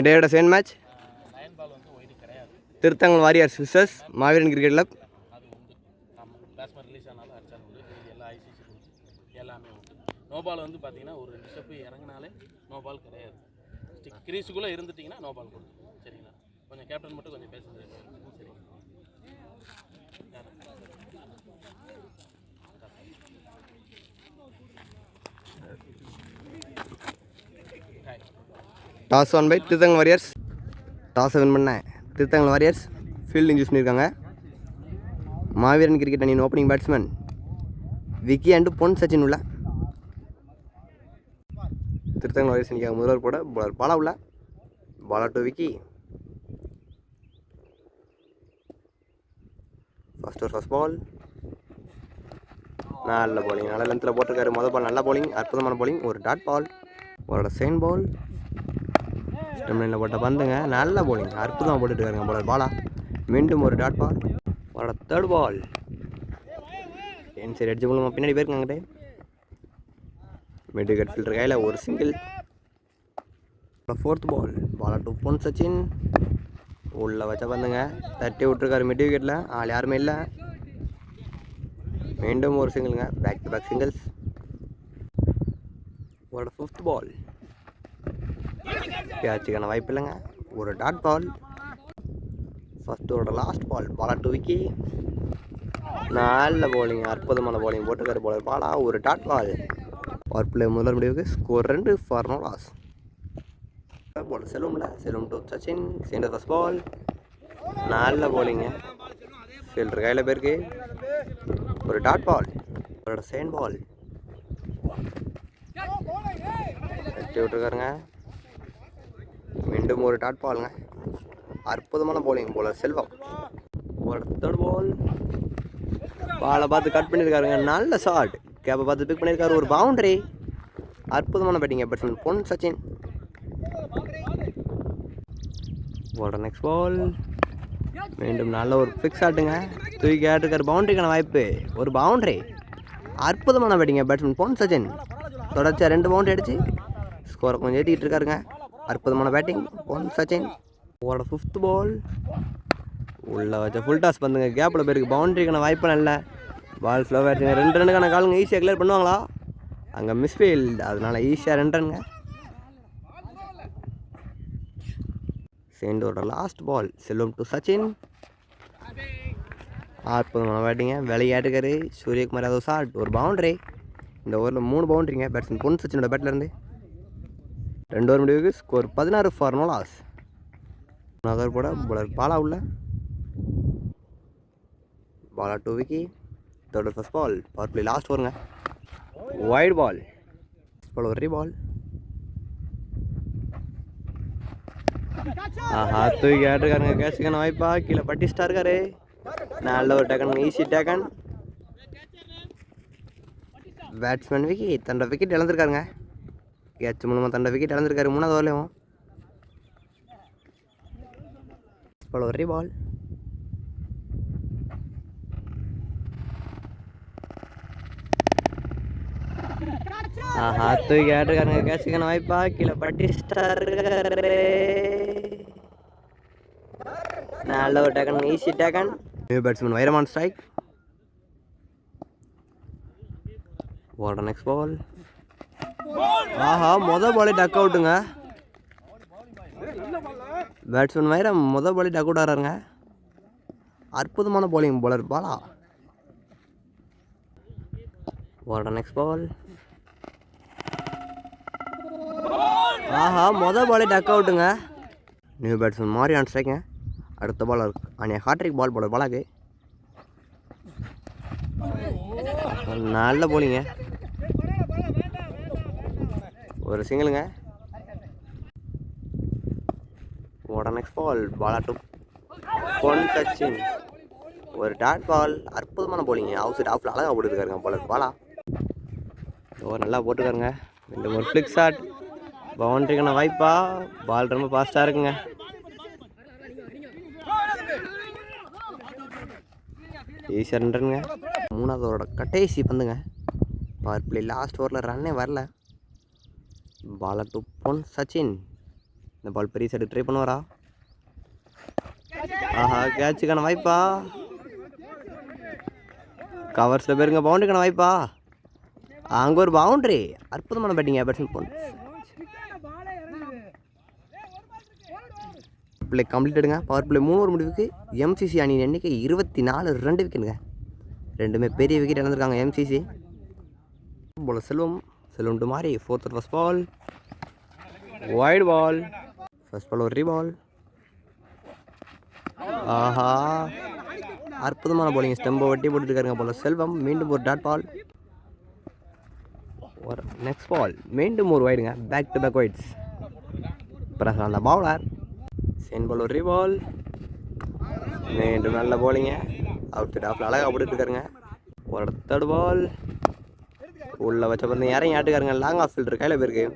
டேயோட second match Thiruthangal warriors versus Maaveeran cricket club. எல்லாமே உண்டு. No ball வந்து பார்த்தீங்கன்னா ஒரு 2 ஸ்டெப்பு இறங்கினாலே நோ பால் கிடையாது. கிரீஸுக்குள்ளே இருந்துட்டிங்கன்னா நோ பால் கொடுக்கும். சரிங்களா? கொஞ்சம் கேப்டன் மட்டும் கொஞ்சம் பேசுறது. சரிங்க. Toss won by Thiruthangal warriors. டாஸை வின் பண்ண திருத்தங்கல் வாரியர்ஸ் ஃபீல்டிங் யூஸ் பண்ணியிருக்காங்க. மாவீரன் கிரிக்கெட் அணியின் ஓப்பனிங் பேட்ஸ்மேன் விக்கி அண்டு பொன் சச்சின் உள்ள. திருத்தங்கல் வாரியர்ஸ் அணிக்காக முதல்வர் போட பாலர் பாலா உள்ள. Bala to Vicky. First ball நல்ல பவுலிங், நல்ல லென்த்தில் போட்டிருக்காரு. முதல் பால் நல்ல பவுலிங், அற்புதமான பவுலிங். ஒரு டாட் பால், அவரோட செகண்ட் பால் ஸ்டெம்லைனில் போட்ட பந்துங்க, நல்ல பவுலிங், அற்புதமாக போட்டுட்டு இருக்காருங்க பாலர் பாலா. மீண்டும் ஒரு டாட் பால், அவரோட தேர்ட் பால் சரி அடிச்சு மூலமாக பின்னாடி போயிருக்காங்கிட்டே. மிட் விக்கெட் ஃபில்டர் கையில் ஒரு single. Fourth ball Bala to Pon Sachin. உள்ள வச்ச பந்துங்க, தட்டி விட்டுருக்காரு மிட் விக்கெட்டில், ஆள் யாருமே இல்லை. மீண்டும் ஒரு சிங்கிளுங்க, பேக் டு பேக் சிங்கிள்ஸ். அவரோட ஃபிஃப்த் பால் கேட்சுக்கான வாய்ப்பு இல்லைங்க, ஒரு டாட் பால். ஃபர்ஸ்ட்டோட last ball Bala to Vicky. நல்ல பவுலிங், அற்புதமான பவுலிங் போட்டுக்காரு பாலர் பாலா. ஒரு டாட் பால். பவர் பிளே முதல் முடிவுக்கு score 2 for no loss. Ball Selvam to Sachin. Centre first ball நல்ல பவுலிங்க, ஃபீல்டர் கையில் பேருக்கு. ஒரு டாட் பால், அவரோட செகண்ட் பால் தட்டி விட்டுருக்காருங்க. மீண்டும் ஒரு டாட் பாலுங்க, அற்புதமான பவுலிங் போலர் செல்வம். ஒரு தேர்ட் பால் பாலை பார்த்து கட் பண்ணியிருக்காருங்க, நல்ல ஷாட். கேப்பை பார்த்து பிக் பண்ணியிருக்காரு, ஒரு பவுண்டரி. அற்புதமான பேட்டிங்க பேட்ஸ்மேன் பொன் சச்சின். போடுற நெக்ஸ்ட் பால் மீண்டும் நல்ல ஒரு ஃபிக்ஸ் ஆட்டுங்க, தூக்கி ஆட்டுக்காரு. பவுண்டரிக்கான வாய்ப்பு, ஒரு பவுண்டரி. அற்புதமான பேட்டிங்க பேட்ஸ்மேன் பொன் சச்சின். தொடர்ச்சியாக 2 பவுண்டரி அடிச்சு ஸ்கோரை கொஞ்சம் ஏற்றிக்கிட்டு இருக்காருங்க. அற்புதமான பேட்டிங் பொன் சச்சின். ஓட ஃபிஃப்த் பால் உள்ள வச்ச ஃபுல் டாஸ் பண்ணுங்க, கேப்பில் போயிருக்கு. பவுண்டரிக்கான வாய்ப்பு நல்ல பால் ஸ்லோவாக ஆச்சுங்க. 2 ரன்னுக்கான காலுங்க ஈஸியாக கிளியர் பண்ணுவாங்களா? அங்கே மிஸ்ஃபீல்டு, அதனால் ஈஸியாக 2 ரன்னுங்க. செகண்டோட last ball Selvam to Sachin. அற்புதமான பேட்டிங்க, விளையாட்டுக்காரு சூரியகுமார் யாதவ் ஷாட், ஒரு பவுண்டரி. இந்த ஓவரில் 3 பவுண்டரிங்க பேட்ஸ்மேன் பொன் சச்சினோட பேட்லேருந்து. 2 ஓவர் முடிவுக்கு score 16 for no loss. Over போட பாலர் பாலா உள்ள. Bala to Vicky. Third first ball power play last ஓவருங்க. வைட் பால் ஒரு பால். ஆஹா தூக்கி ஆட்டுருக்காருங்க, கேட்சுக்கான வாய்ப்பா கீழே பட்டிஸ்டா இருக்காரு. நல்ல ஒரு taken, easy taken. Batsman Vicky தன்னோட விக்கெட் இழந்திருக்காருங்க. கேட்ச் மூலமாக தன்னோட விக்கெட் இழந்திருக்காரு 3வது ஓவர்லையும். ஒரு பால் ஆஹா தூக்கி ஆட்டுருக்காருங்க, கேட்சுக்கான வாய்ப்பா கீழே பட்டிஸ்டா இருக்காரு. நல்ல ஒரு taken, easy taken. New batsman Vairaman strike. ஓட நெக்ஸ்ட் பால். ஆஹா மொதல் பாலே டக் அவுட்டுங்க. பேட்ஸ்மேன் வைரம் மொதல் பாலே டக் அவுட் ஆகிறாருங்க. அற்புதமான பவுலிங் போலர் பாலா. ஓட நெக்ஸ்ட் பால். ஆஹா மொதல் பாலே டக் அவுட்டுங்க. நியூ பேட்ஸ்மேன் மாறி ஆன் ஸ்ட்ரைக்குங்க. அடுத்த பால் அணியா ஹாட்ரிக் பால் போலர் பாலாக்கு. நல்ல போலிங்க, ஒரு சிங்கிளுங்க. ஓட next ball Bala to Pon Sachin. ஒரு டாட் பால், அற்புதமான போலிங்க. அவுட் சைட் ஆஃபில் அழகாக போட்டுருக்காருங்க பாலர் பாலா. ஓவர் நல்லா போட்டுருக்காருங்க. மீண்டும் ஒரு ஃப்ளிக் ஷாட், பவுண்டரிக்கான வாய்ப்பா. பால் ரொம்ப ஃபாஸ்ட்டாக இருக்குங்க. ஈஸியாக 2 ரன்னுங்க. 3வது ஓவரோட கடைசி பந்துங்க. பவர் பிளே லாஸ்ட் ஓவரில் ரன்னே வரல. பாலா டு பொன் சச்சின். இந்த பால் பெரிய சைடு ட்ரை பண்ணுவாரா? ஆஹா, கேட்சுக்கான வாய்ப்பா? கவர்ஸில் பேருங்க, பவுண்டரிக்கான வாய்ப்பா? அங்கே ஒரு பவுண்டரி. அற்புதமான பேட்டிங்க பேட்ஸ்மேன் பொன்ஸ். பிளே கம்ப்ளீட்டடுங்க. பவர் பிளே 3 ஓவர் முடிவுக்கு எம்சிசி அணியின் எண்ணிக்கை 24 2 விக்கெட்டுங்க. ரெண்டுமே பெரிய விக்கெட் இழந்திருக்காங்க எம்சிசி. போல செல்வம் டு மாறி 4th first ball, wide ball. First ball ஒரு ரீபால். ஆஹா, அற்புதமான போலிங். ஸ்டெம்பை ஒட்டி போட்டுருக்காருங்க போல செல்வம். மீண்டும் ஒரு டாட் பால். ஒரு நெக்ஸ்ட் பால் மீண்டும் ஒரு வைடுங்க. Back to back wides. பிறகு அந்த பவுலர் சென் பால் ஒரு ரீபால். மீண்டும் நல்ல போலிங்க. அவுட் சைட் ஆஃபில் அழகாக போட்டுருக்காருங்க. ஒரு தேர்ட் பால் உள்ளே வச்ச பிறந்து இறங்கி ஆட்டுக்காருங்க. லாங் ஆஃப் ஃபீல்டர் கையில் போயிருக்கு.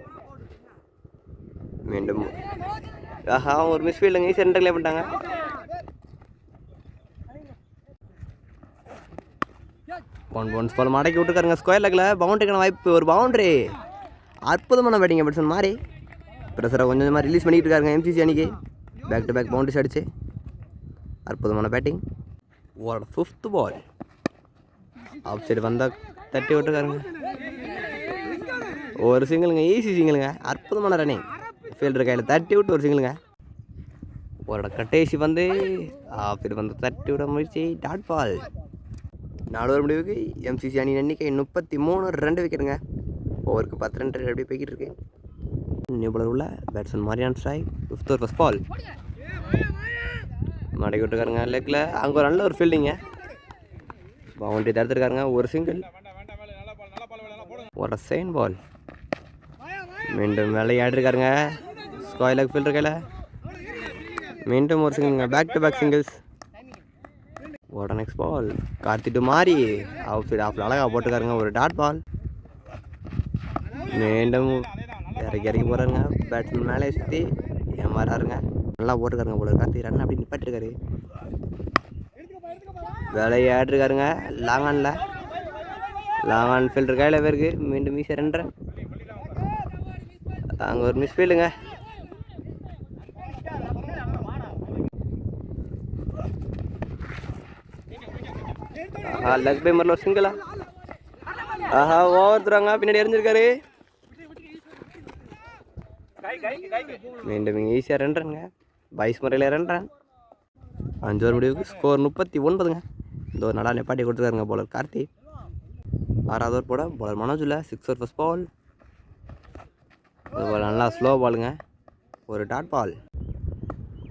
மீண்டும் ஆஹா, ஒரு மிஸ் ஃபீல்டுங்க. ஈஸியாக ரெண்டு கிளே பண்ணிட்டாங்க. ஒன்ஸ் பால் மடக்கி விட்டுருக்காருங்க. ஸ்கொயர் லெக்கில் பவுண்டரிக்கான வாய்ப்பு. ஒரு பவுண்டரி. அற்புதமான பேட்டிங்க பேட்ஸ்மேன் மாதிரி. ப்ரெஷரை கொஞ்சம் கொஞ்சமாக ரிலீஸ் பண்ணிக்கிட்டு இருக்காருங்க எம்சிசி அணிக்கு. பேக் டு பேக் பவுண்டரிஸ் அடிச்சு அற்புதமான பேட்டிங். ஒரு 5th பால் ஆஃப் சைடு வந்தால் தட்டி விட்டுருக்காருங்க. ஒரு சிங்கிளுங்க, ஈஸி சிங்கிளுங்க. அற்புதமான ரன்னிங். ஃபீல்டர் கையில் தட்டி விட்டு ஒரு சிங்கிளுங்க. ஒரு கட்டேசி வந்து ஆஃப் சைடு வந்து தட்டி விட முயற்சி. Dot ball. 4 ஓவர் முடிவுக்கு எம்சிசி அணியின் எண்ணிக்கை 33 2 விக்கெட்டுங்க. ஓவருக்கு 10 ரன் எப்படி போய்கிட்டு இருக்கு. நியூ பாலர் உள்ள batsman Mariyan strike. 5th over first ball மடக்கி விட்டுருக்காருங்க லெக்கில். அங்கே ஒரு நல்ல ஒரு ஃபீல்டிங்க. பவுண்டரி தடுத்துருக்காருங்க. ஒரு சிங்கிள். ஒரு செகண்ட் பால். மீண்டும் விளையாடிருக்காருங்க. ஸ்கொயர் லெக் ஃபீல்டர் கையில். மீண்டும் ஒரு சிங்கிள்ங்க. Back to back singles. ஒரு நெக்ஸ்ட் பால் கார்த்திட்டு மாறி அவுட் சைடு ஆஃபில் அழகாக போட்டுருக்காருங்க. ஒரு டாட் பால். மீண்டும் இறக்கி போகிறாருங்க. பேட்ஸ்மேன் மேலே சுற்றி ஏமாறாருங்க. நல்லா போட்டுருக்காருங்க போல கார்த்தி. ரன் அப்படி நிப்பாட்டிருக்காரு. விளையாடிருக்காருங்க. லாங் ஆன் ஃபீல்டர் கையில் பேருக்கு. மீண்டும் ஈஸியாக 2 ரன். அங்கே ஒரு மிஸ் ஃபீல்டுங்க. லெக் பை மரில் ஒரு சிங்கிளா? ஆஹா, ஓவர் தருவாங்க. பின்னாடி எரிஞ்சிருக்காரு. மீண்டும் இங்கே ஈஸியாக 2 ரன்ங்க. 22 முறையில் 2 ரன். 5 ஓவர் முடிவுக்கு ஸ்கோர் 39ங்க. இந்த ஒரு நல்லா நிப்பாட்டி கொடுத்துருக்காருங்க போலர் கார்த்தி. 6வது ஓவர் போட போலர் மனோஜில் 6th ஓவர் ஃபர்ஸ்ட் பால். ஒரு நல்லா ஸ்லோ பாலுங்க. ஒரு டாட் பால்.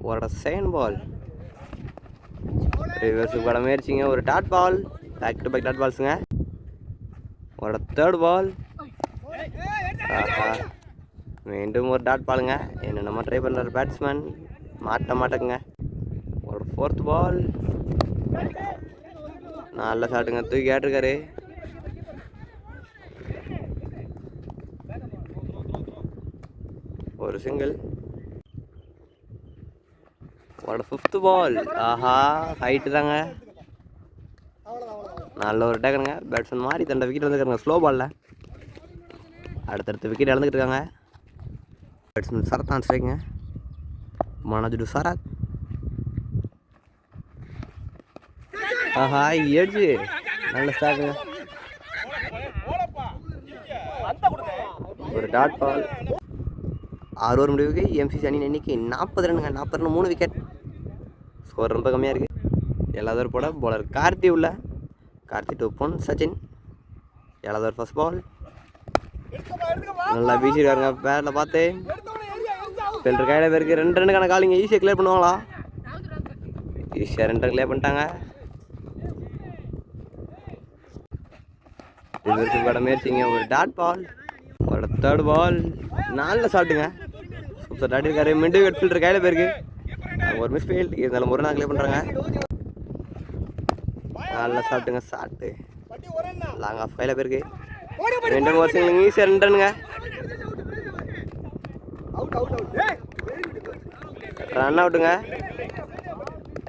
ஒரு செகண்ட் பால். ரிவர்ஸுக்கு பட முயற்சிங்க. ஒரு dot ball. Back to back dot பால்ஸுங்க. ஒரு தேர்ட் பால். மீண்டும் ஒரு டாட் பாலுங்க. என்னென்னமோ ட்ரை பண்ணுறாரு பேட்ஸ்மேன். மாட்டக்குங்க. ஒரு 4th பால். நல்ல ஷாட்டுங்க. தூக்கி ஆட்டிருக்காரு. ஒரு சிங்கிள். ஒரு 5th பால். ஆஹா, ஹைட்டு தாங்க. நல்ல ஒரு டேக்கருங்க. பேட்ஸ்மேன் மாதிரி தண்டை விக்கெட் வந்துருக்காங்க ஸ்லோ பாலில். அடுத்தடுத்து விக்கெட் இழந்துக்கிட்டு இருக்காங்க. பேட்ஸ்மேன் சரத் ஆன் ஸ்ட்ரைக்குங்க. மனோஜ் டு சரத். ஆஹா, எட்ஜு. நல்ல ஸ்டாக்குங்க. ஒரு டாட் பால். 6 ஓவர் முடிவுக்கு எம்சிசி அணியின் எண்ணிக்கை 40 ரன்னுங்க. 40 ரன் 3 விக்கெட். ஸ்கோர் ரொம்ப கம்மியாக இருக்குது. 7வது ஓவர் போட போலர் கார்த்தி உள்ள. கார்த்தி டு பொன் சச்சின். 7வது ஓவர் ஃபர்ஸ்ட் பால். நல்லா வீசிருக்காருங்க. பேட்டில் பார்த்து ஃபீல்டர் கையில் பேருக்கு 2 ரன்னுக்கான காலிங்க. ஈஸியாக கிளியர் பண்ணுவாங்களா? ஈஸியாக 2 ரன் கிளியர் பண்ணிட்டாங்க. ரிவர்ஸுக்கு பட முயற்சிங்க. ஒரு டாட் பால். ஒரு தேர்ட் பால். நல்ல ஷாட்டுங்க. சூப்பர் டாட் இருக்காரு. மிண்டு விக்கெட் ஃபீல்டர் கையில் போயிருக்கு. ஒரு மிஸ் ஃபீல்ட் இருந்தாலும் ஒரு நாள் கிளியர் பண்ணுறாங்க. நல்ல ஷாட்டுங்க. ஷாட்டு லாங் ஆஃப் கையில் போயிருக்கு. 2 வருஷங்களுக்கு ஈஸியாக 2 ரன்னுங்க. ரன் அவுட்டுங்க.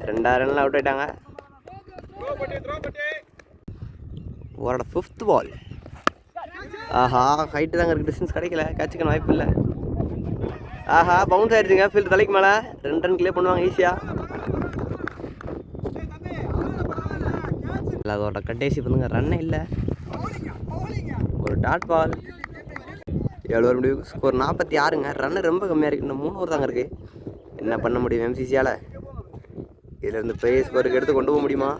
2 ரன்ல அவுட் ஆகிட்டாங்க. ஒரு 5th பால். ஆஹா, ஹைட்டு தாங்க இருக்குது. டிஸ்டன்ஸ் கிடைக்கல. கேட்சுக்கான வாய்ப்பு இல்லை. ஆஹா பவுன்ஸ் ஆயிடுச்சுங்க ஃபீல்டு தலைக்கு மேலே 2 ரன் கிளியர் பண்ணுவாங்க ஈஸியாக. இல்லை அதோட கடைசி பண்ணுங்க ரன்னே இல்லை. ஒரு டாட் பால். 7 ஓவர் முடிவு. ஸ்கோர் 46ங்க. ரன்னு ரொம்ப கம்மியாக இருக்குது. இன்னும் 3 ஓவர் தாங்க இருக்குது. என்ன பண்ண முடியும் எம்சிசியால்? இதிலேருந்து பெரிய ஸ்கோருக்கு எடுத்து கொண்டு போக முடியுமா?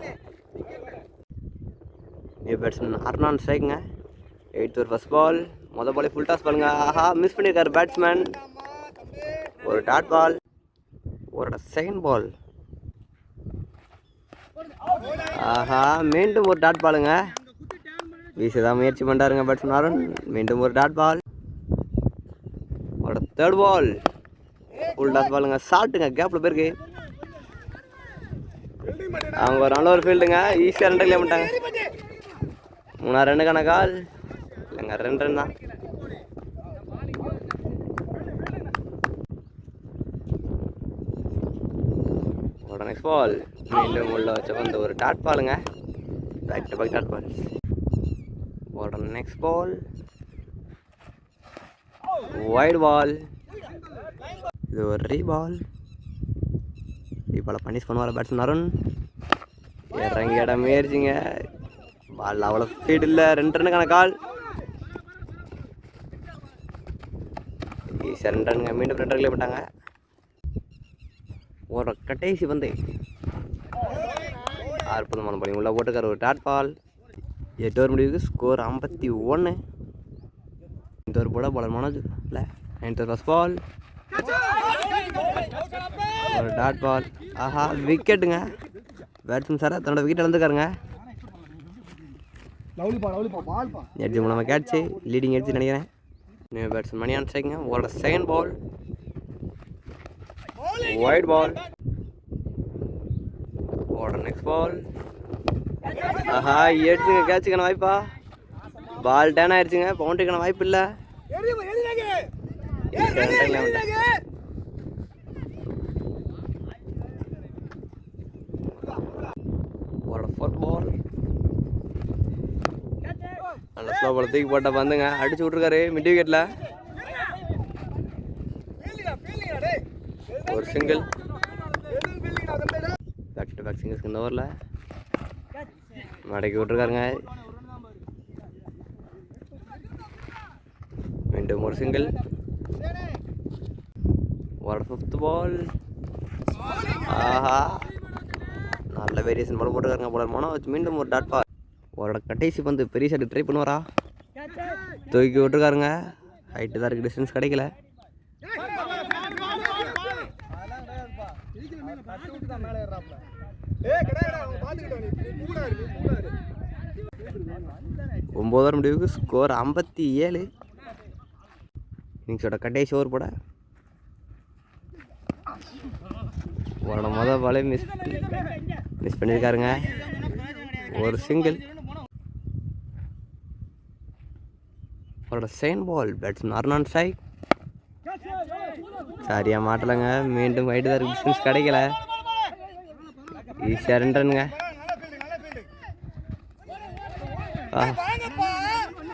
நியூ பேட்ஸ்மேன் அர்னான் ஸ்ட்ரைக்குங்க. 8th over first ball. மொதல் பாலே ஃபுல் டாஸ் பாருங்க. ஆஹா மிஸ் பண்ணியிருக்காரு பேட்ஸ்மேன். ஒரு டாட் பால். ஒரு செகண்ட் பால். ஆஹா மீண்டும் ஒரு டாட் பாலுங்க. வீசதான் முயற்சி பண்ணுறாருங்க பேட்ஸ்மேன் அருண். மீண்டும் ஒரு டாட் பால். ஒரு தேர்ட் பால். ஃபுல் டாஸ் பாலுங்க. ஷாட்டுங்க கேப்பில் போயிருக்கு. அவங்க ஒரு நல்ல ஒரு ஃபீல்டுங்க. ஈஸியாக 2 கிளியர் பண்ணிட்டாங்க. 3 ரன்னுக்கான கால் இல்லைங்க. 2 ரன் தான். Next ball. மீண்டும் உள்ள வச்ச வந்து ஒரு டாட் பாலுங்க. Back to back dot ball. Next ball. Wide ball. இது ஒரு ரீபால். ரீபாலை பனிஷ் பண்ணுவார் பேட்ஸ்மேன் அருண். இறங்கிட முயற்சிங்க. பால் அவ்வளோ ஸ்பீட் இல்லை. 2 ரன்னுக்கான கால். ஈஸியாக 2 ரன்னுங்க. மீண்டும் 2 ரன் போட்டாங்க. ஒரு கடைசி வந்து அற்புதமான பணி உள்ள போட்டுக்கார். ஒரு டாட் பால். 8 ஓவர் முடிவுக்கு. ஸ்கோர் 51. இந்த ஒரு போட பாலர் மனோஜ் இல்லை. 9th over first ball. ஒரு டாட் பால். ஆஹா விக்கெட்டுங்க. பேட்ஸ்மேன் சார் தன்னோட விக்கெட் இழந்துக்காருங்க. எட்ஜ் மூலமாக கேட்ச்சு. லீடிங் எட்ஜ் நினைக்கிறேன். நியூ பேட்ஸ்மேன் மணியான் ஸ்ட்ரைக்குங்க. ஒரு second ball. Wide ball. Next ball. ஆஹா எட்ஜுங்க கேட்சுக்கான வாய்ப்பா? பால் டேன் ஆயிடுச்சுங்க. பவுண்டரிக்கான வாய்ப்பு இல்லை. Fourth ball. நல்ல ஸ்லோ பால் தூக்கி போட்ட பந்துங்க. அடிச்சு விட்ருக்காரு மிட் விக்கெட்டில். ஒரு சிங்கிள். பேக் டு பேக் சிங்கிள்ஸ்க்கு இந்த ஓவரில் மடக்கி விட்ருக்காருங்க. மீண்டும் ஒரு சிங்கிள். ஒரு 5th பால். ஆஹா நல்ல வேரியேஷன் பால் போட்டுருக்காருங்க போலர் மனோஜ். மீண்டும் ஒரு டாட் பால். ஒரு கடைசி பந்து பெரிய ஷாட் ட்ரை பண்ணுவாரா? தூக்கி விட்டுருக்காருங்க. ஹைட்டு தான் இருக்குது. டிஸ்டன்ஸ் கிடைக்கல. ஒன்பது முடிவுக்கு. ஸ்கோர் 57. இன்னிங்ஸோட கடைசி ஓவர் போட முதல் பாலே மிஸ் பண்ணியிருக்காருங்க. ஒரு single. Second ball. Batsman Arnan strike. சரியாக மாட்டலைங்க. மீண்டும் வைட்டு தான் இருக்குது. டிஸ்டன்ஸ் கிடைக்கல. ஈஸியாக 2 ரன்னுங்க.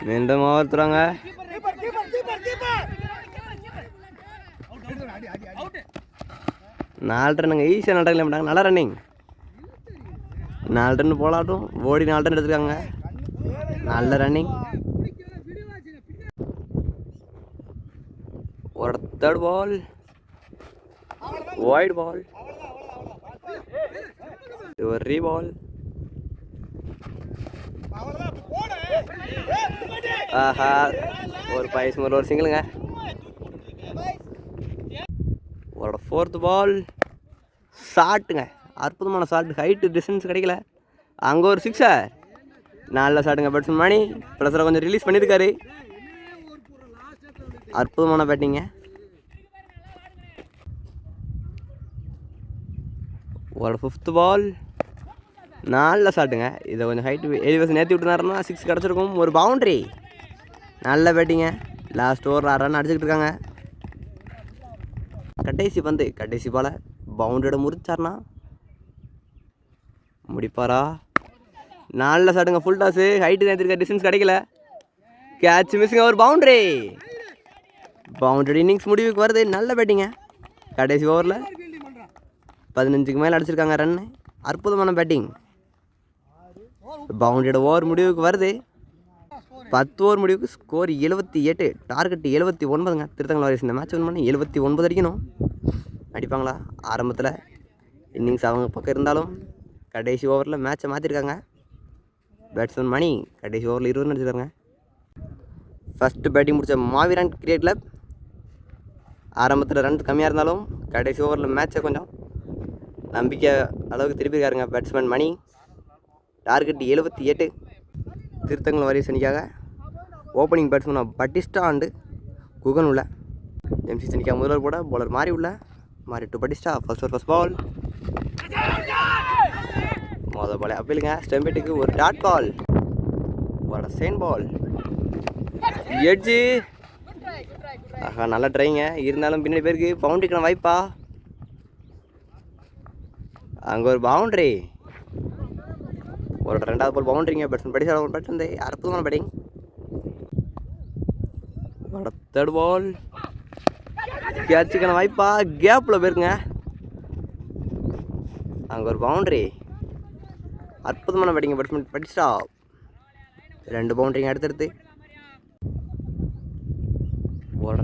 மீண்டும் ஓவர்த்துறாங்க. நாலு ரன்னுங்க. ஈஸியாக 4 ரன் மாட்டாங்க. நல்லா ரன்னிங். 4 ரன் போலாட்டும். ஓடி 4 ரன் எடுத்துருக்காங்க. நல்ல ரன்னிங். ஒரு தேர்ட் பால். Wide ball. ஒரு ரீபால். ஆஹா ஒரு பைஸ் ஒரு சிங்கிளுங்க. ஒரு 4th பால். ஷாட்டுங்க. அற்புதமான ஷாட். ஹைட்டு டிஸ்டன்ஸ் கிடைக்கல. அங்கே ஒரு 6. நல்ல ஷாட்டுங்க. பேட்ஸ்மேன் மணி ப்ளஸரை கொஞ்சம் ரிலீஸ் பண்ணியிருக்காரு. அற்புதமான பேட்டிங்க. ஒரு 5th பால். நல்ல ஷாட்டுங்க. இதை கொஞ்சம் ஹைட்டு எலிவேஷன் ஏற்றி விட்டுனாருன்னா 6 கிடச்சிருக்கும். ஒரு பவுண்ட்ரி. நல்ல பேட்டிங்க. லாஸ்ட் ஓவர் 6 ரன் அடிச்சுக்கிட்டு இருக்காங்க. கடைசி பந்து. கடைசி பாலை பவுண்டரியோட முறிச்சார்னா முடிப்பாரா? நல்ல ஷாட்டுங்க. ஃபுல் டாஸு. ஹைட்டு ஏற்றிருக்க. டிஸ்டன்ஸ் கிடைக்கல. கேட்ச் மிஸ்ஸிங்க. ஒரு பவுண்ட்ரி. பவுண்டரி இன்னிங்ஸ் முடிவுக்கு வருது. நல்ல பேட்டிங்க. கடைசி ஓவரில் 15க்கு மேலே அடிச்சிருக்காங்க ரன்னு. அற்புதமான பேட்டிங். பவுண்டரியோட ஓவர் முடிவுக்கு வருது. 10 ஓவர் முடிவுக்கு ஸ்கோர் 78. டார்கெட் 79ங்க. திருத்தங்கல் வாரியர்ஸ் இந்த மேட்ச் வின் பண்ணி 79 அடிக்கணும். அடிப்பாங்களா? ஆரம்பத்தில் இன்னிங்ஸ் அவங்க பக்கம் இருந்தாலும் கடைசி ஓவரில் மேட்சை மாற்றிருக்காங்க. பேட்ஸ்மேன் மணி கடைசி ஓவரில் 20 அடிச்சிருக்காங்க. ஃபஸ்ட்டு பேட்டிங் முடித்த மாவீரன் கிரிக்கெட் கிளப் ஆரம்பத்தில் ரன் கம்மியாக இருந்தாலும் கடைசி ஓவரில் மேட்சை கொஞ்சம் நம்பிக்கை அளவுக்கு திருப்பியிருக்காருங்க பேட்ஸ்மேன் மணி. டார்கெட் 78. திருத்தங்கல் வாரியர்ஸ் அணிக்காக opening batsman Batista and Guhan உள்ள எம்சி அணிக்காக முதல்வர் போட பவுலர் மாறி உள்ள மாறி டு பட்டிஸ்டா. ஃபர்ஸ்ட் பால் மொதல் பால் அப்பீலுங்க. ஸ்டெம்பேட்டுக்கு ஒரு டாட் பால். செயின் பால் எட்ஜு. ஆஹா நல்ல ட்ரைங்க. இருந்தாலும் பின்னாடி பேருக்கு பவுண்டரிக்கான வாய்ப்பா. அங்கே ஒரு பவுண்டரி. ஒரு 2வது பால் பவுண்டரிங்க. பேட்ஸ்மேன் படிச்சா பேட் வந்து அற்புதமான பேட்டிங். 3rd பால் கேட்சுக்கான வாய்ப்பா. கேப்பில் போயிருங்க. அங்கே ஒரு பவுண்டரி. அற்புதமான பேட்டிங் பேட்ஸ்மேன் படிச்சா. 2 பவுண்டரிங்க அடுத்தடுத்து.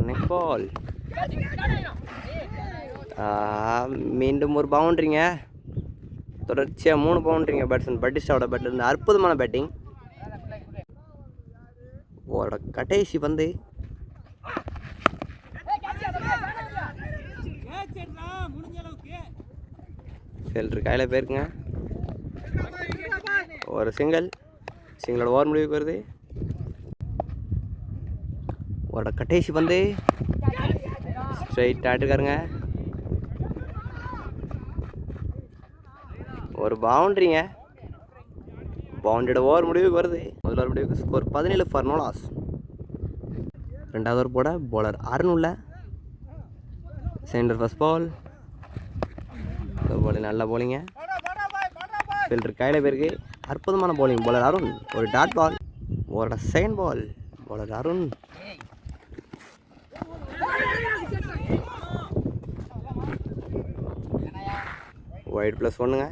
நெக்ஸ்ட் பால் மீண்டும் ஒரு பவுண்டரிங்க. தொடர்ச்சியாக 3 பவுண்டரிங்க பேட்ஸ்மேன் பட்டிஸ்டாவோட பேட்டில் இருந்து. அற்புதமான பேட்டிங். கடைசி பந்து ஃபீல்டர் கையில் போயிருக்குங்க. ஒரு சிங்கிளோட ஓவர் முடிவுக்கு வருது. கடைசி பந்து ஸ்ட்ரைட் ஆட்டுக்காருங்க. ஒரு பவுண்டரிங்க. பவுண்டரியோட ஓவர் முடிவுக்கு வருது. முதல் ஓவர் முடிவுக்கு ஸ்கோர் 17 ஃபார் நோ லாஸ். 2வது ஓவர் போட பவுலர் அருண் உள்ள சென்டர். ஃபர்ஸ்ட் பால் நல்ல போலிங்க. ஃபீல்டர் கையில் போயிருக்கு. அற்புதமான பவுலிங் பவுலர் அருண். ஒரு dot ball. Second ball bowler Arun. Wide +1ங்க.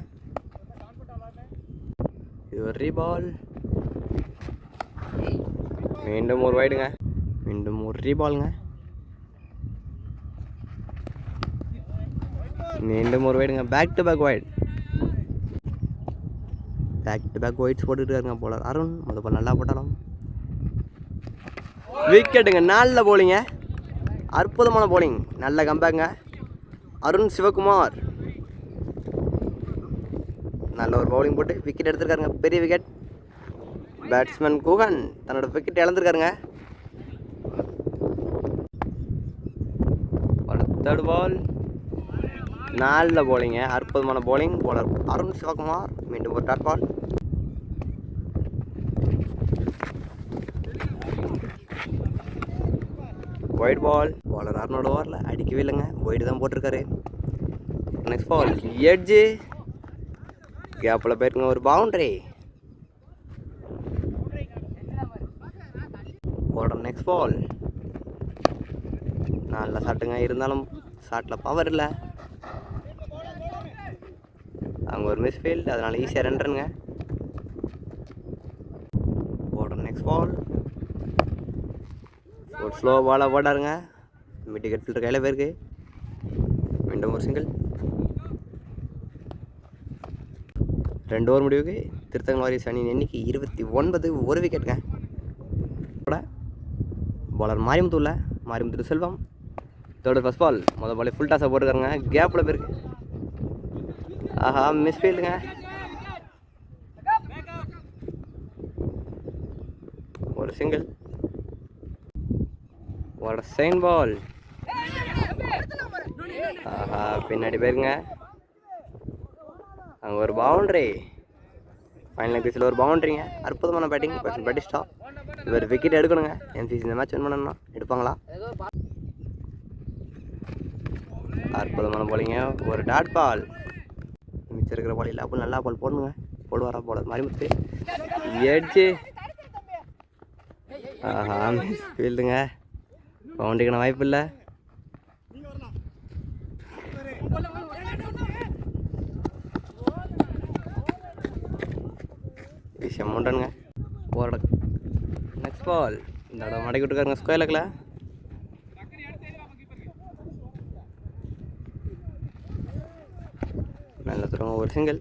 இது ஒரு ரீபால். மீண்டும் ஒரு வைடுங்க. மீண்டும் ஒரு ரீபாலுங்க. மீண்டும் ஒரு வைடுங்க. பேக் டு பேக் வைட்ஸ் போட்டுட்டு இருக்காங்க போலர் அருண். முதல் பால் நல்லா போட்டாலும் விக்கெட்டுங்க. நல்ல போலிங்க. அற்புதமான போலிங். நல்ல கம்பேக்குங்க. அருண் சிவகுமார் நல்ல ஒரு பவுலிங் போட்டு விக்கெட் எடுத்திருக்காருங்க. பெரிய விக்கெட். பேட்ஸ்மேன் குகன் தன்னோட விக்கெட் இழந்திருக்காருங்க. 3rd பால் நல்ல போலிங்க. அற்புதமான போலிங் பவுலர் அருண் சிவகுமார். மீண்டும் ஒரு dot ball. Wide ball. Bowler அருணோட ஓவரில் அடிக்கவே இல்லைங்க. ஒயிட் தான் போட்டிருக்காரு. Next ball edge. கேப்பில் போயிருக்குங்க. ஒரு பவுண்டரி. நெக்ஸ்ட் பால் நல்ல ஷாட்டுங்க. இருந்தாலும் ஷாட்டில் பவர் இல்லை. அங்கே ஒரு மிஸ்ஃபீல்டு. அதனால் ஈஸியாக 2 ரன்னுங்க. நெக்ஸ்ட் பால் ஒரு ஸ்லோ பாலாக போட்டாருங்க. மிட்டிகட் ஃபில்டர் கையில் போயிருக்கு. மீண்டும் ஒரு சிங்கிள். 2 ஓவர் முடிவுக்கு திருத்தங்கல் வாரியர்ஸ் அணியின் எண்ணிக்கை 29. ஒரு விக்கெட்டுங்க. பவுலர் மாரிமுத்து செல்வம். ஃபர்ஸ்ட் பால் முதல் பால் ஃபுல் டாஸாக போட்டுருக்காருங்க. கேப்பில் போயிருக்கு. ஆஹா மிஸ்ஃபீல்டுங்க. ஒரு சிங்கிள். செகண்ட் பால். ஆஹா பின்னாடி போயிருங்க. அங்கே ஒரு பவுண்டரி. ஃபைனல் பீஸில் ஒரு பவுண்டரிங்க. அற்புதமான பேட்டிங் பட்டிஸ்டா. இவர் விக்கெட் எடுக்கணுங்க. எம்சிசி இந்த மேட்ச் வின் பண்ணணும்னா எடுப்பாங்களா? அற்புதமான பாலிங்க. ஒரு டாட் பால். மிச்சம் இருக்கிற பால் இல்லை. அப்போ நல்லா பால் போடணுங்க. போடுவாரா போல மாரிமுத்து. எட்ஜு. ஆஹா ஃபீல்டுங்க. பவுண்டரிக்கான வாய்ப்பு இல்லை. விஷயம் உண்டுங்க. போட நெக்ஸ்ட் பால். இந்த இடம் மடக்கி விட்டுருக்காருங்க ஸ்கொயர் லெக்கில். நல்ல தூரம் ஒரு சிங்கிள்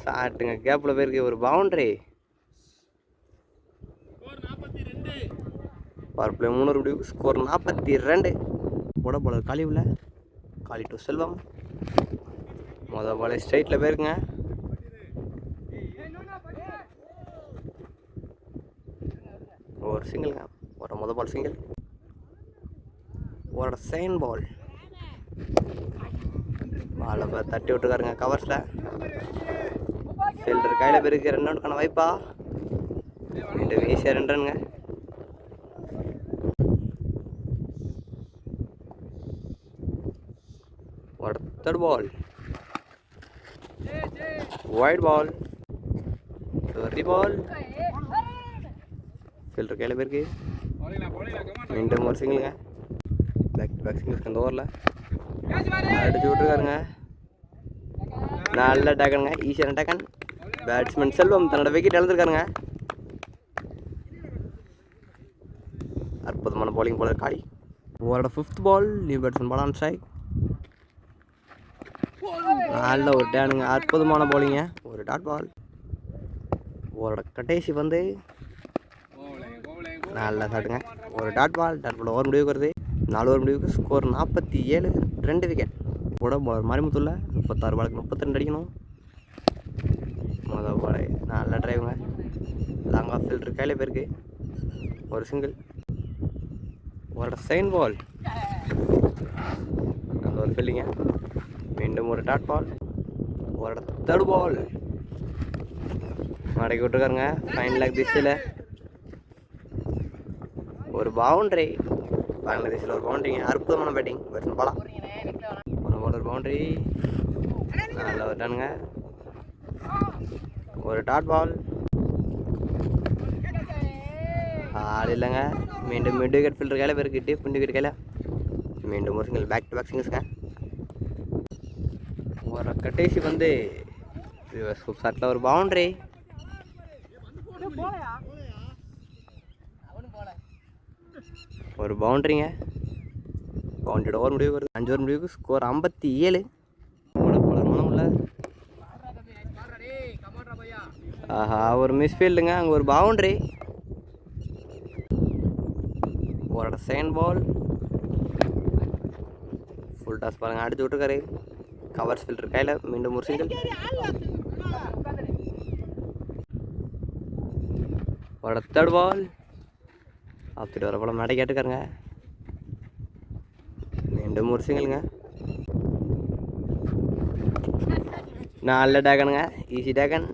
ஷாட்டுங்க. கேப்பில் போயிருக்கு ஒரு பவுண்டரி. பவர் பிளே 3 முடிவு. ஸ்கோர் 42. போட போலர் காலிவில். காலி டு செல்வம். மொதல் பால் ஸ்ட்ரைட்டில் போயிருக்குங்க. ஒரு சிங்கிள்ங்க. ஒரு மொதல் பால் சிங்கிள். ஒரு செகண்ட் பால். பாலை தட்டி விட்டுருக்காருங்க கவர்ஸில். ஃபீல்டர் கையில் போயிருக்கு. 2 ரன்னுக்கான வாய்ப்பா. மீண்டும் ஈஸியாக 2 ரன்னுங்க. ஒரு தேர்ட் பால். Wide ball. ஒரு பால். ஃபீல்டர் கையில் போயிருக்கு. மீண்டும் ஒரு சிங்கிளுங்க. பேக் டு பேக் சிங்கிள்ஸ் அந்த ஓவரில் அடிச்சு விட்டுருக்காருங்க. நல்ல டேக்கனுங்க. ஈஸியான டேக்கன். பேட்ஸ்மேன் செல்வம் தன்னோட விக்கெட் இழந்திருக்காருங்க. அற்புதமான பவுலிங் போலர் காளி. ஓவரோட 5th ball. New batsman Paul on strike. நல்ல ஒரு டேனுங்க. அற்புதமான பவுலிங்க. ஒரு டாட் பால். ஓவரோட கடைசி வந்து நல்லா சாட்டுங்க. ஒரு dot ball. Dot ball over முடிவுக்கு வருது. 4 ஓவர் முடிவுக்கு. ஸ்கோர் 47. 2 விக்கெட். கூட போலர் மறைமுத்துள்ள 36 பாலுக்கு 32 அடிக்கணும். மொதல் பால் நல்ல டிரைவுங்க. லாங் ஆஃப் ஃபீல்டர் கையில் போயிருக்கு. ஒரு சிங்கிள். ஒரு செகண்ட் பால். நல்ல ஒரு ஃபீல்டிங்க. மீண்டும் ஒரு டாட் பால். ஒரு தேர்ட் பால். மடக்கி விட்டுருக்காருங்க ஃபைன் லேக் திசையில். ஒரு பவுண்டரி. பங்களாதேஷில் ஒரு பவுண்டரிங்க. அற்புதமான பேட்டிங். பேட்ஸ்மேன் பாலா. ஒரு பவுண்டரி. நல்ல ஒரு டனுங்க. ஒரு டாட் பால். ஆள் இல்லைங்க. மீண்டும் மிட் விக்கெட். ஃபீல்டர் கையில் போயிருக்கு. டீப் மிட் விக்கெட் கையில். மீண்டும் ஒரு சிங்கிள். பேக் டு பேக் சிங்கிள்ஸ்ங்க. ஒரு கடைசி வந்து சூப் ஷாட்டில் ஒரு பவுண்டரி. ஒரு பவுண்டரிங்க. பவுண்டரியோட ஓவர் முடிவு வருது. 5 ஓவர் முடிவுக்கு. ஸ்கோர் 57. மனமுள்ள ஆஹா ஒரு மிஸ்ஃபீல்டுங்க. அங்கே ஒரு பவுண்டரி. ஒரு செகண்ட் பால். ஃபுல் டாஸ் பாருங்க. அடிச்சு விட்டுருக்காரு. கவர்ஸ் ஃபீல்டர் கையில். மீண்டும் ஒரு சிங்கிள். ஒரு தேர்ட் பால். அப்படி வர போல நடை கேட்டுக்காருங்க. மீண்டும் ஒரு சிங்கிளுங்க. நல்ல டேக்கனுங்க. Easy taken.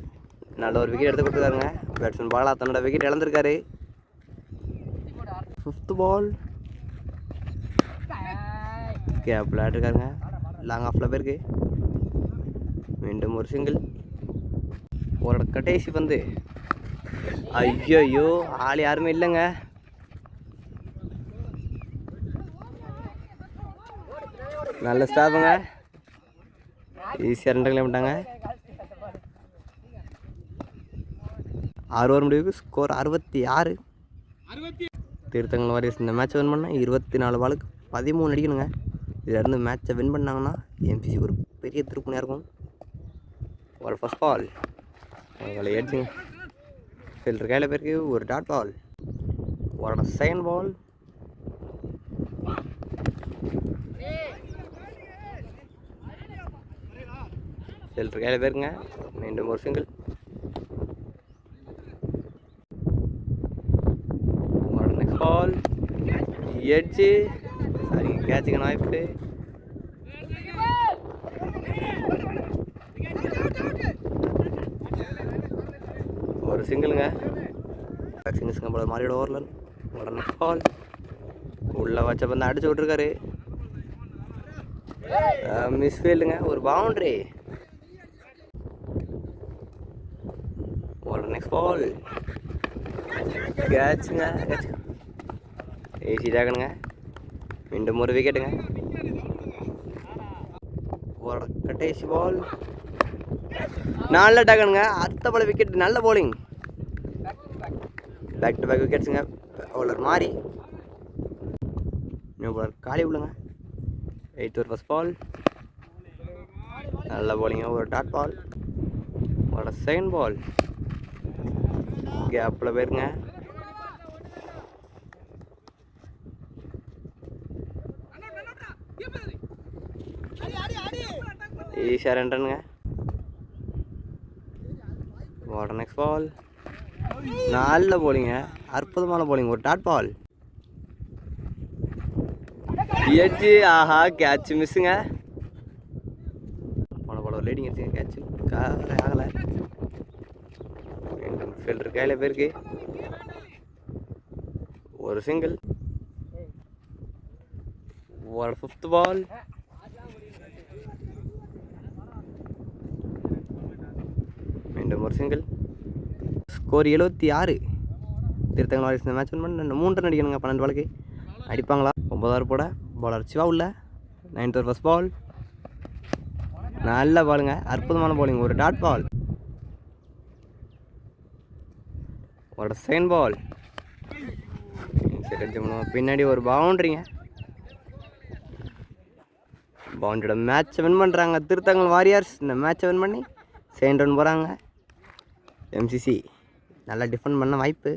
நல்ல ஒரு விக்கெட் எடுத்து கொடுத்துருக்காருங்க. பேட்ஸ்மேன் பாலா தன்னோட விக்கெட் இழந்திருக்காரு. 5th பால். கேப்பில் ஆட்டிருக்காருங்க. லாங் ஆஃபில் போயிருக்கு. மீண்டும் ஒரு சிங்கிள். ஒரு கடைசி வந்து ஐயோ ஆள் யாருமே இல்லைங்க. நல்ல ஸ்டாஃபுங்க. ஈஸியாக 2 கிலோமீட்டாங்க. 6 ஓவர் முடிவுக்கு. ஸ்கோர் 66. தீர்த்தங்கள் வாரியர்ஸ் இந்த மேட்சை வின் பண்ணால் 24 பாலுக்கு 13 அடிக்கணுங்க. இதிலேருந்து மேட்சை வின் பண்ணாங்கன்னா எம்பிசி ஒரு பெரிய திருப்பணியாக இருக்கும். ஒரு ஃபஸ்ட் பால். அவங்களை ஏற்றுங்க. ஃபீல்டர் கையில் போயிருக்கு. ஒரு டாட் பால். ஒரு செகண்ட் பால். ஃபீல்டர் கையில் போயிருங்க. மீண்டும் ஒரு சிங்கிள். ஒரு நெக்ஸ்ட் பால். எட்ஜு. சரி கேட்சுக்கான வாய்ப்பு. ஒரு சிங்கிளுங்க. சிங்கிள்ஸுங்க போல மாறியோட ஓவரில். ஒரு நெக்ஸ்ட் பால். உள்ள வச்ச பந்து அடிச்சு விட்ருக்காரு. மிஸ்ஃபீல்டுங்க. ஒரு பவுண்டரி. ஒரு நெக்ஸ்ட் பால். கேட்சுங்க. ஈஸி டேக்கனுங்க. மீண்டும் ஒரு விக்கெட்டுங்க. ஒரு கடைசி பால். நல்ல டேக்கனுங்க. அடுத்த பால் விக்கெட். நல்ல bowling. பேக் டு பேக் விக்கெட்ஸுங்க. பவுலர் மாறி நியூ பாலர் காலி விடுங்க. 8th over first ball. நல்ல bowling. ஒரு டாட் பால். ஒரு செகண்ட் பால். கேப்பில் போயிருங்க. ஈஸியாக 2 ரன்னுங்க. வாட் நெக்ஸ்ட் பால். நல்ல bowling. அற்புதமான bowling. ஒரு டாட் பால். எட்ஜு. ஆஹா, கேட்ச் மிஸ்ஸுங்க. போன பால் ஒரு லைடிங் அடிச்சுங்க. கேட்ச் ஆகலை. ஃபீல்டர் கையில் போயிருக்கு. ஒரு சிங்கிள். ஒரு 5th பால். மீண்டும் ஒரு சிங்கிள். ஸ்கோர் 76. திருத்தங்கள் வாரிசு இந்த மேட்ச் வின் பண்ண 3 ரன் அடிக்கணுங்க. 12 பாலுக்கு அடிப்பாங்களா? 9வது போட பாலர் சிவா உள்ள. 9th over first ball. நல்ல பாலுங்க. அற்புதமான bowling. ஒரு டாட் பால். ஒரு செகண்ட் பால். பின்னாடி ஒரு பவுண்டரிங்க. பவுண்டரியோட மேட்சை வின் பண்ணுறாங்க திருத்தங்கள் வாரியர்ஸ். இந்த மேட்சை வின் பண்ணி செகண்ட் ரன் போகிறாங்க. எம்சிசி நல்லா டிஃபெண்ட் பண்ண வாய்ப்பு.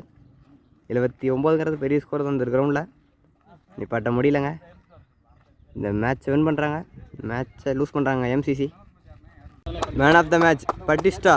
79ங்கிறது பெரிய ஸ்கோர் தான் இந்த கிரவுண்டில். நிப்பாட்ட முடியலங்க. இந்த மேட்சை வின் பண்ணுறாங்க. மேட்சை லூஸ் பண்ணுறாங்க MCC. Man of the match Batista.